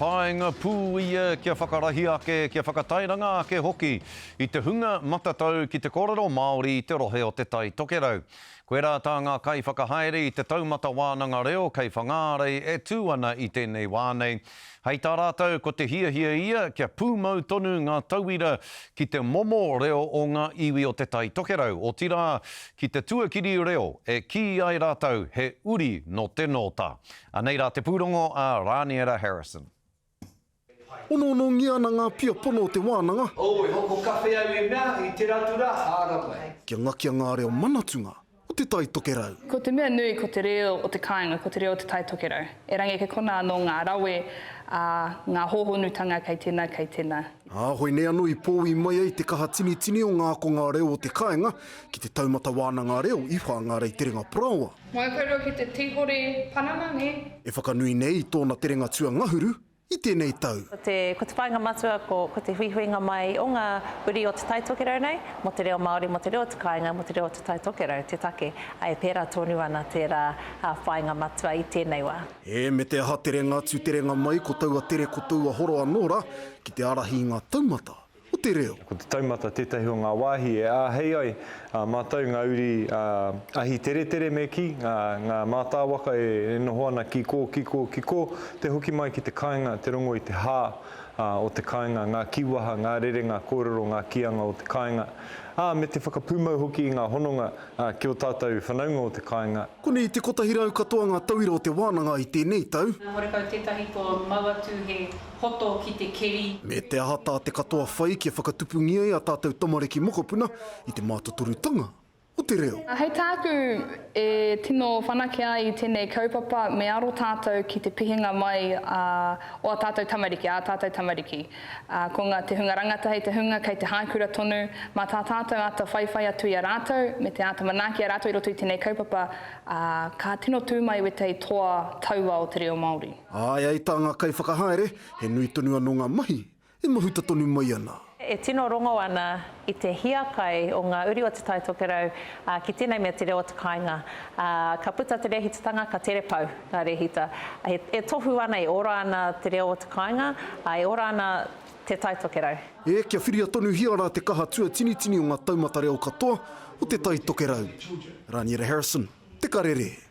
Paenga pū ia kia whakarahi ake, kia whakatairanga ake hoki i te hunga matatau ki te kōrero Māori i te rohe o te tai tokerau. Koe rā tā ngā kai whakahaere i te taumata wānanga reo kei whangārei e tū ana i tēnei wānei. Hei tā rātou ko te hiahia ia kia pūmau tonu ngā tauira ki te momo reo o ngā iwi o te tai tokerau. O tira ki te tuakiri reo e ki ai rātou he uri no te nota. Anei rā te pūrongo a Raniera Harrison. Ono ngia na ngā pia pono o te wānanga. Oi, hoko kawhi au e mea i te ratura hārawai. Kia ngakia ngā reo manatunga o te tai tokerau. Ko te mea nui ko te reo o te kāinga, ko te reo o te tai tokerau. E rangi ke kona anō ngā rawe, ngā hōhonutanga kei tēnā, kei tēnā. Hoi ne anō i pōi mai ai te kaha tini o ngā ko ngā reo o te kāinga ki te taumata wānanga reo i whāngārei terenga praoa. Mai kaurua ki te tīhore panangangi. E whakanui nei tōna terenga tua ngahuru i tēnei tau. Ko te whainga matua, ko te huihuinga mai o ngā uri o te tai tokerau nei, mo te reo Māori, mo te reo te kāinga, mo te reo te tai tokerau, te take, ai pērā tonu ana tērā whainga matua i tēnei wā. Me te aha terenga atu terenga mai ko taua tere ko taua horo anōra ki te arahi ngā taumata o te reo. Ko te taumata tētahi o ngā wāhi e āhei ai, mātou ngā uri ahi tere me ki, ngā mātāwaka e noho ana ki ko, te hoki mai ki te kāinga, te rongo i te hā o te kāinga, ngā kiwaha, ngā rere, ngā kōrero, ngā kianga o te kāinga. Me te whakapūmau hoki i ngā hononga ki o tātou whanaunga o te kāinga. Kone i te kotahirau katoa ngā tauira o te wānanga i tēnei tau. Horekau tētahi tō mauatu he hoto ki te keri. Me te aha tā te katoa whai kia whakatupungi ai a tātou tamariki mokopuna i te mātotorutanga o te reo. Hei tāku e tino whanake ai i tēnei kaupapa me aro tātou ki te pihinga mai o a tātou tamariki, ko ngā te hunga rangata hei te hunga kei te haikura tonu, mā tā tātou ata whaiwhai atu i a rātou, me te ata manaki a rātou i roto i tēnei kaupapa, ka tino tū mai we te toa taua o te reo Māori. Ai tā ngā kai whakahaere, he nui tonu anō ngā mahi, e mahuta tonu mai ana. E tino rongo ana i te hiakai o ngā uri o te tai tokerau ki tēnei mea te reo o te kāinga. Ka puta te rehitanga, ka tere pau ngā rehita. E tohu ana, e ora ana te reo o te kāinga, e ora ana te tai tokerau. Kia whiria tonu hiara te kaha tua tini o ngā taumata reo katoa o te tai tokerau. Raniera Harrison, te karere.